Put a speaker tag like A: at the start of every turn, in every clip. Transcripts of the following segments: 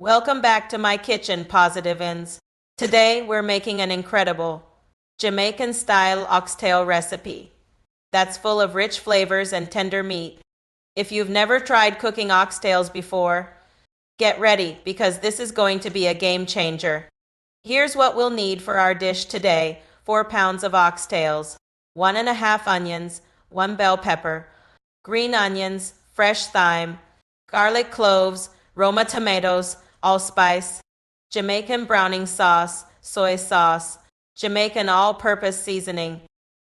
A: Welcome back to my kitchen, Positivins. Today we're making an incredible Jamaican-style oxtail recipe that's full of rich flavors and tender meat. If you've never tried cooking oxtails before, get ready because this is going to be a game changer. Here's what we'll need for our dish today: 4 pounds of oxtails, 1½ onions, 1 bell pepper, green onions, fresh thyme, garlic cloves, Roma tomatoes, allspice, Jamaican browning sauce, soy sauce, Jamaican all-purpose seasoning,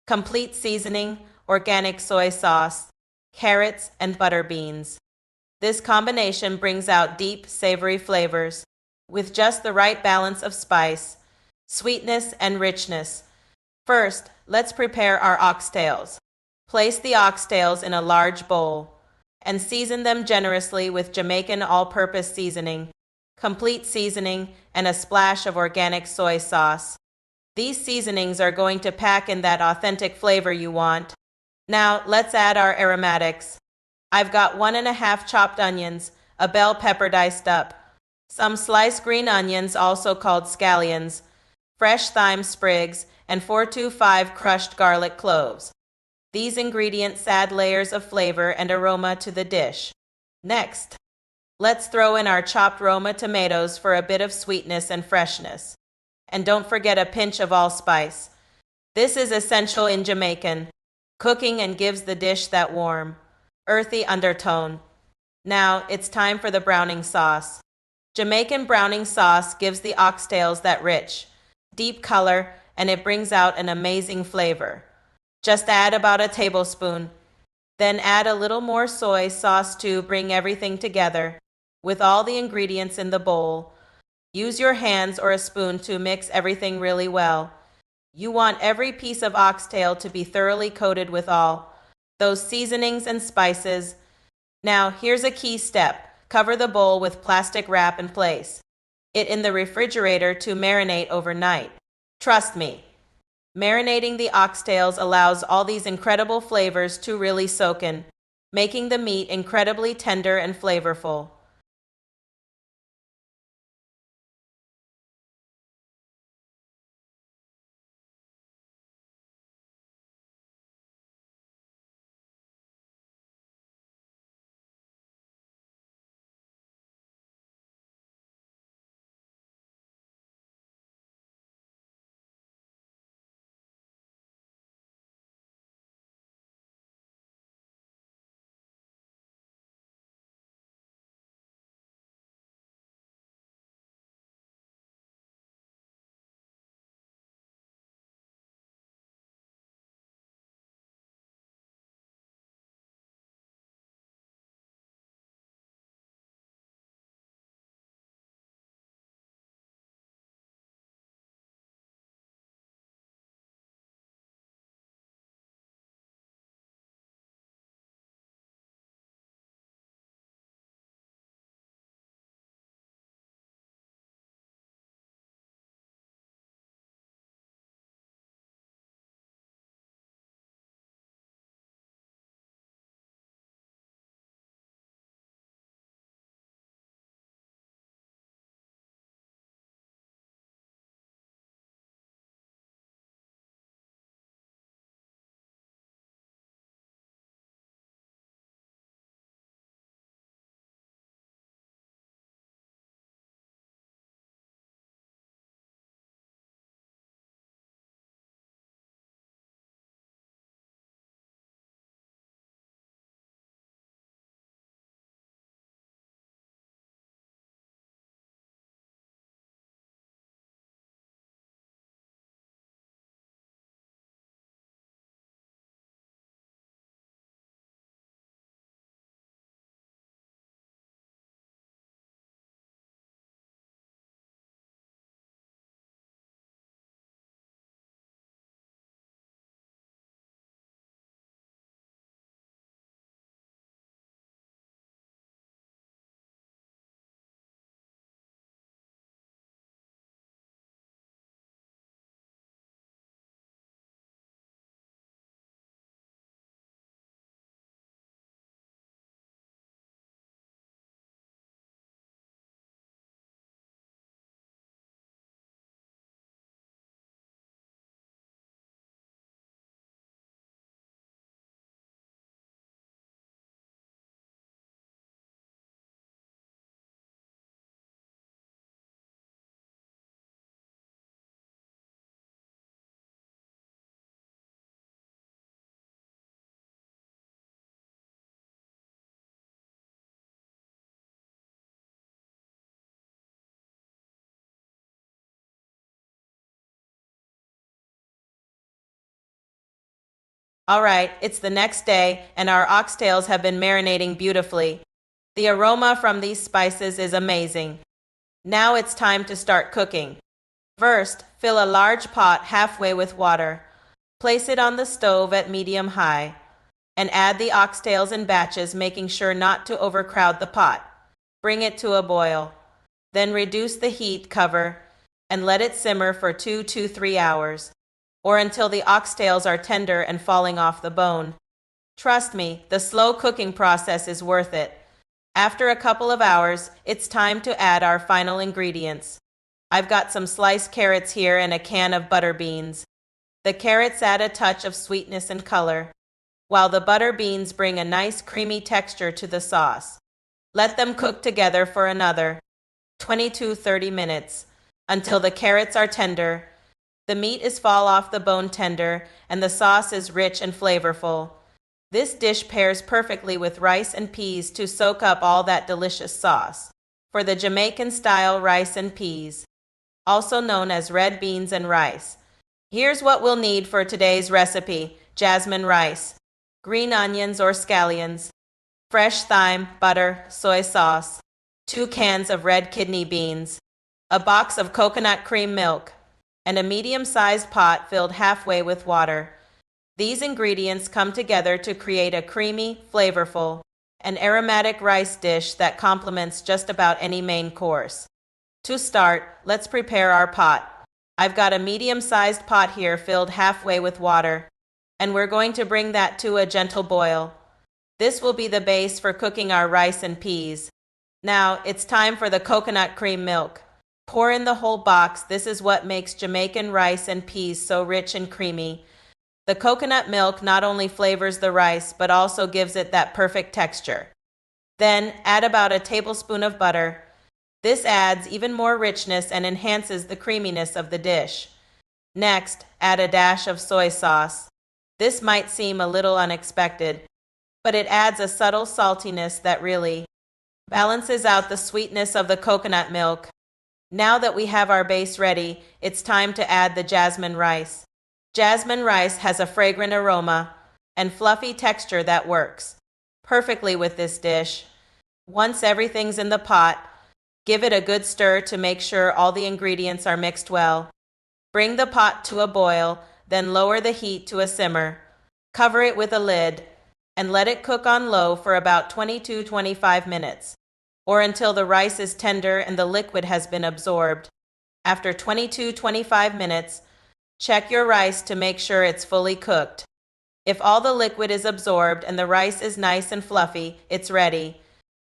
A: complete seasoning, organic soy sauce, carrots, and butter beans. This combination brings out deep, savory flavors with just the right balance of spice, sweetness, and richness. First, let's prepare our oxtails. Place the oxtails in a large bowl and season them generously with Jamaican all-purpose seasoning, complete seasoning, and a splash of organic soy sauce. These seasonings are going to pack in that authentic flavor you want. Now, let's add our aromatics. I've got 1½ chopped onions, a bell pepper diced up, some sliced green onions, also called scallions, fresh thyme sprigs, and 4 to 5 crushed garlic cloves. These ingredients add layers of flavor and aroma to the dish. Next, let's throw in our chopped Roma tomatoes for a bit of sweetness and freshness. And don't forget a pinch of allspice. This is essential in Jamaican cooking and gives the dish that warm, earthy undertone. Now, it's time for the browning sauce. Jamaican browning sauce gives the oxtails that rich, deep color, and it brings out an amazing flavor. Just add about a tablespoon. Then add a little more soy sauce to bring everything together. With all the ingredients in the bowl, use your hands or a spoon to mix everything really well. You want every piece of oxtail to be thoroughly coated with all those seasonings and spices. Now, here's a key step. Cover the bowl with plastic wrap and place it in the refrigerator to marinate overnight. Trust me, marinating the oxtails allows all these incredible flavors to really soak in, making the meat incredibly tender and flavorful. All right, it's the next day, and our oxtails have been marinating beautifully. The aroma from these spices is amazing. Now it's time to start cooking. First, fill a large pot halfway with water. Place it on the stove at medium-high, and add the oxtails in batches, making sure not to overcrowd the pot. Bring it to a boil. Then reduce the heat, cover, and let it simmer for 2 to 3 hours, or until the oxtails are tender and falling off the bone. Trust me, the slow cooking process is worth it. After a couple of hours, it's time to add our final ingredients. I've got some sliced carrots here and a can of butter beans. The carrots add a touch of sweetness and color, while the butter beans bring a nice creamy texture to the sauce. Let them cook together for another 20 to 30 minutes until the carrots are tender. The meat is fall off the bone tender and the sauce is rich and flavorful. This dish pairs perfectly with rice and peas to soak up all that delicious sauce. For the Jamaican-style rice and peas, also known as red beans and rice, here's what we'll need for today's recipe: jasmine rice, green onions or scallions, fresh thyme, butter, soy sauce, 2 cans of red kidney beans, a box of coconut cream milk, and a medium-sized pot filled halfway with water. These ingredients come together to create a creamy, flavorful, and aromatic rice dish that complements just about any main course. To start, let's prepare our pot. I've got a medium-sized pot here filled halfway with water, and we're going to bring that to a gentle boil. This will be the base for cooking our rice and peas. Now, it's time for the coconut cream milk. Pour in the whole box. This is what makes Jamaican rice and peas so rich and creamy. The coconut milk not only flavors the rice, but also gives it that perfect texture. Then, add about a tablespoon of butter. This adds even more richness and enhances the creaminess of the dish. Next, add a dash of soy sauce. This might seem a little unexpected, but it adds a subtle saltiness that really balances out the sweetness of the coconut milk. Now that we have our base ready, it's time to add the jasmine rice. Jasmine rice has a fragrant aroma and fluffy texture that works perfectly with this dish. Once everything's in the pot, give it a good stir to make sure all the ingredients are mixed well. Bring the pot to a boil, then lower the heat to a simmer. Cover it with a lid and let it cook on low for about 20 to 25 minutes, or until the rice is tender and the liquid has been absorbed. After 20 to 25 minutes, check your rice to make sure it's fully cooked. If all the liquid is absorbed and the rice is nice and fluffy, it's ready.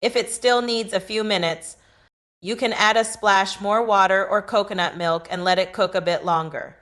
A: If it still needs a few minutes, you can add a splash more water or coconut milk and let it cook a bit longer.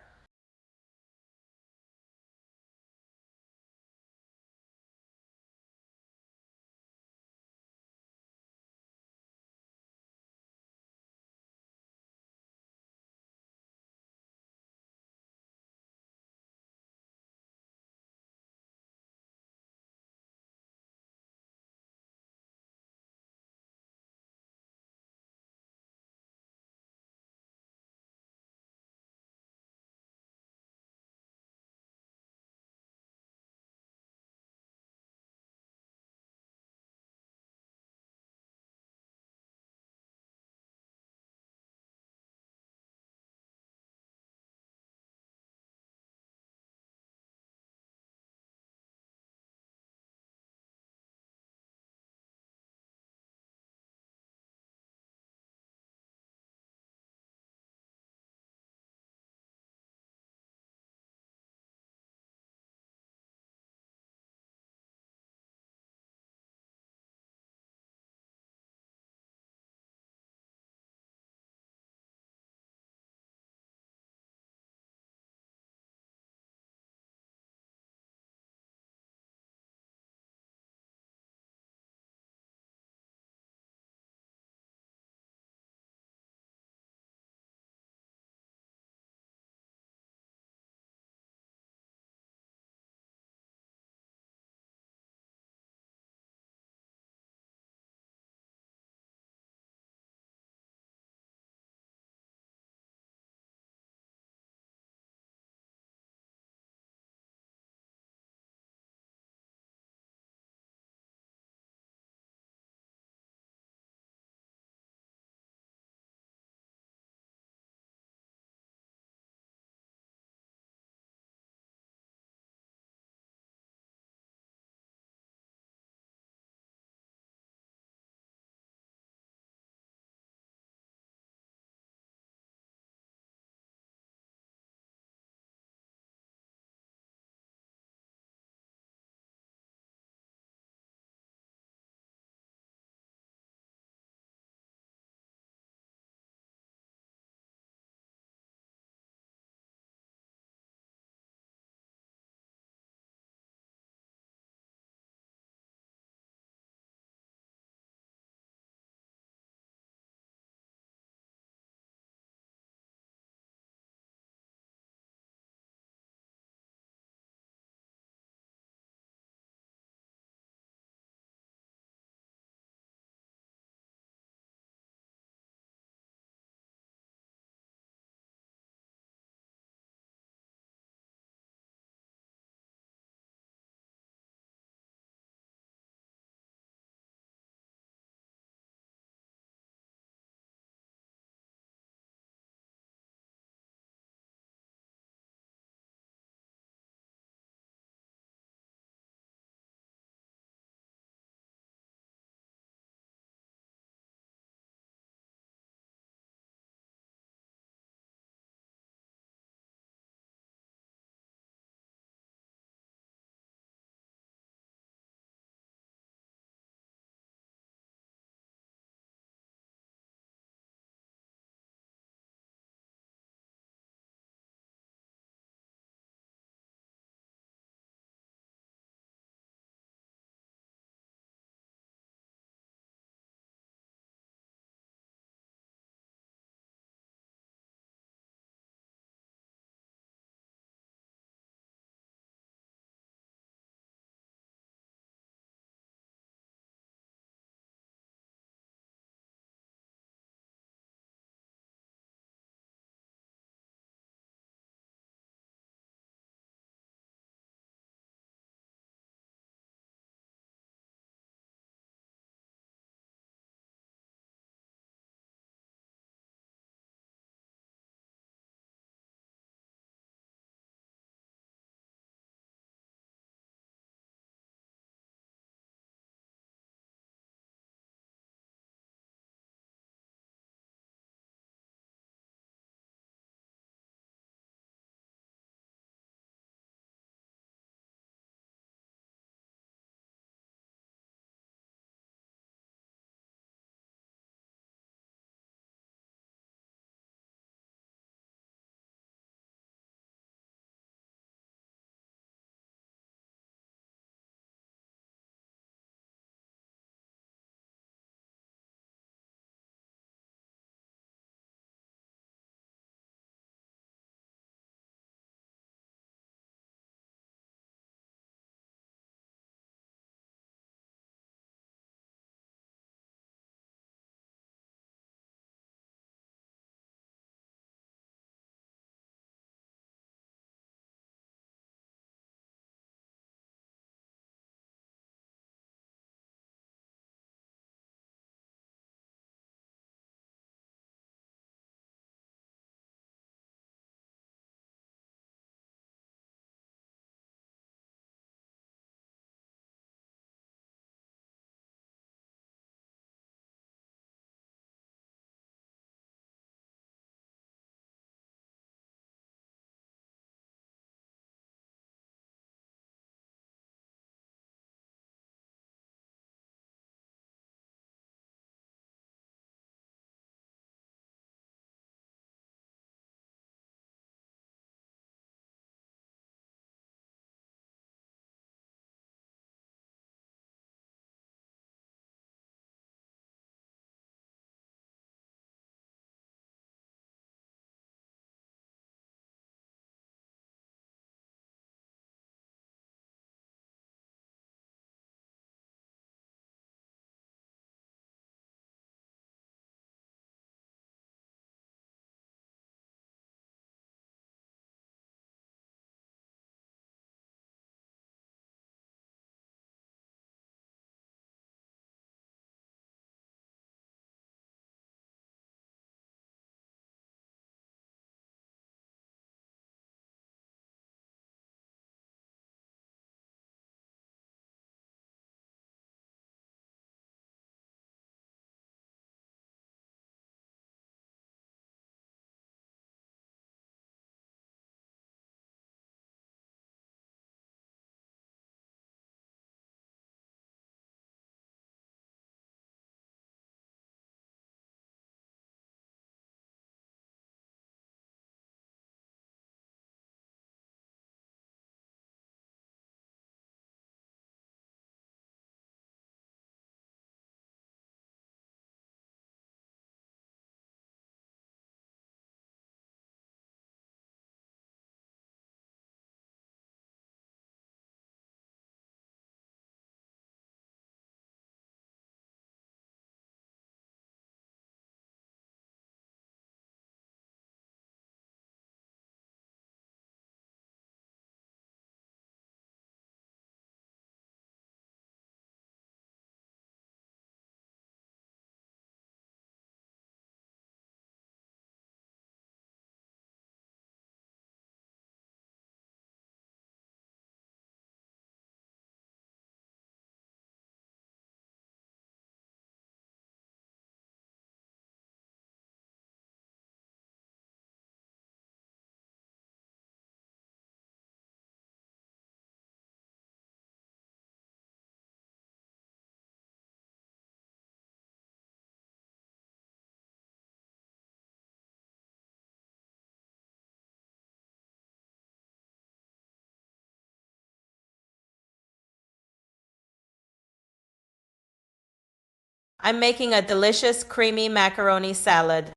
A: I'm making a delicious creamy macaroni salad.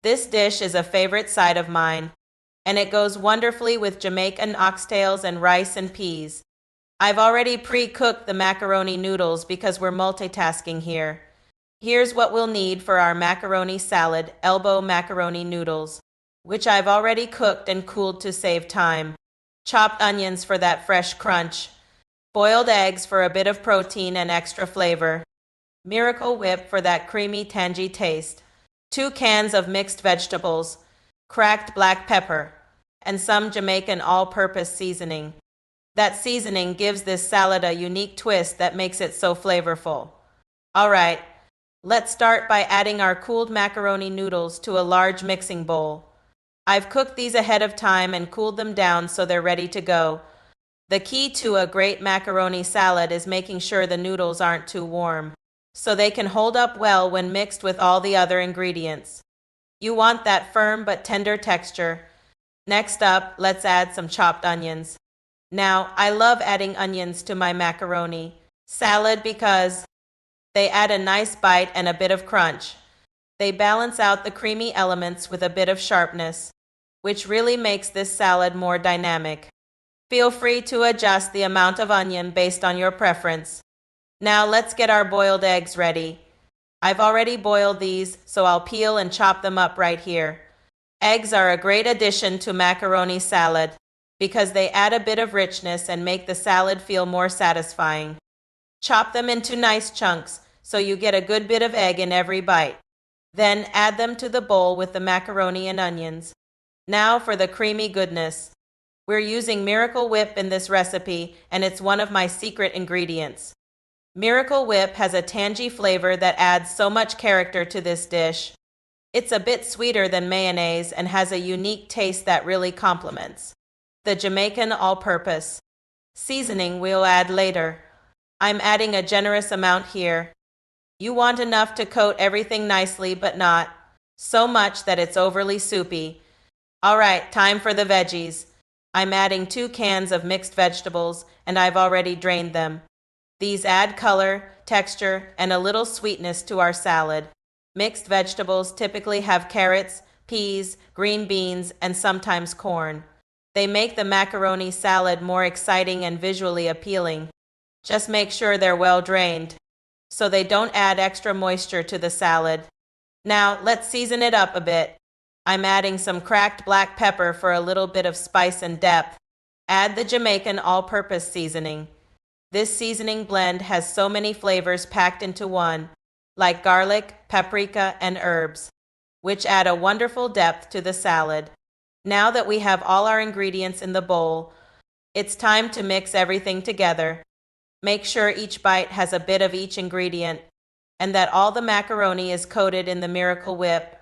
A: This dish is a favorite side of mine, and it goes wonderfully with Jamaican oxtails and rice and peas. I've already pre-cooked the macaroni noodles because we're multitasking here. Here's what we'll need for our macaroni salad: elbow macaroni noodles, which I've already cooked and cooled to save time. Chopped onions for that fresh crunch. Boiled eggs for a bit of protein and extra flavor. Miracle Whip for that creamy, tangy taste. 2 cans of mixed vegetables. Cracked black pepper. And some Jamaican all-purpose seasoning. That seasoning gives this salad a unique twist that makes it so flavorful. All right, let's start by adding our cooled macaroni noodles to a large mixing bowl. I've cooked these ahead of time and cooled them down so they're ready to go. The key to a great macaroni salad is making sure the noodles aren't too warm, so they can hold up well when mixed with all the other ingredients. You want that firm but tender texture. Next up, let's add some chopped onions. Now, I love adding onions to my macaroni salad because they add a nice bite and a bit of crunch. They balance out the creamy elements with a bit of sharpness, which really makes this salad more dynamic. Feel free to adjust the amount of onion based on your preference. Now let's get our boiled eggs ready. I've already boiled these, so I'll peel and chop them up right here. Eggs are a great addition to macaroni salad because they add a bit of richness and make the salad feel more satisfying. Chop them into nice chunks so you get a good bit of egg in every bite. Then add them to the bowl with the macaroni and onions. Now for the creamy goodness. We're using Miracle Whip in this recipe, and it's one of my secret ingredients. Miracle Whip has a tangy flavor that adds so much character to this dish. It's a bit sweeter than mayonnaise and has a unique taste that really complements the Jamaican all-purpose seasoning we'll add later. I'm adding a generous amount here. You want enough to coat everything nicely, but not so much that it's overly soupy. All right, time for the veggies. I'm adding 2 cans of mixed vegetables, and I've already drained them. These add color, texture, and a little sweetness to our salad. Mixed vegetables typically have carrots, peas, green beans, and sometimes corn. They make the macaroni salad more exciting and visually appealing. Just make sure they're well drained, so they don't add extra moisture to the salad. Now, let's season it up a bit. I'm adding some cracked black pepper for a little bit of spice and depth. Add the Jamaican all-purpose seasoning. This seasoning blend has so many flavors packed into one, like garlic, paprika, and herbs, which add a wonderful depth to the salad. Now that we have all our ingredients in the bowl, it's time to mix everything together. Make sure each bite has a bit of each ingredient, and that all the macaroni is coated in the Miracle Whip.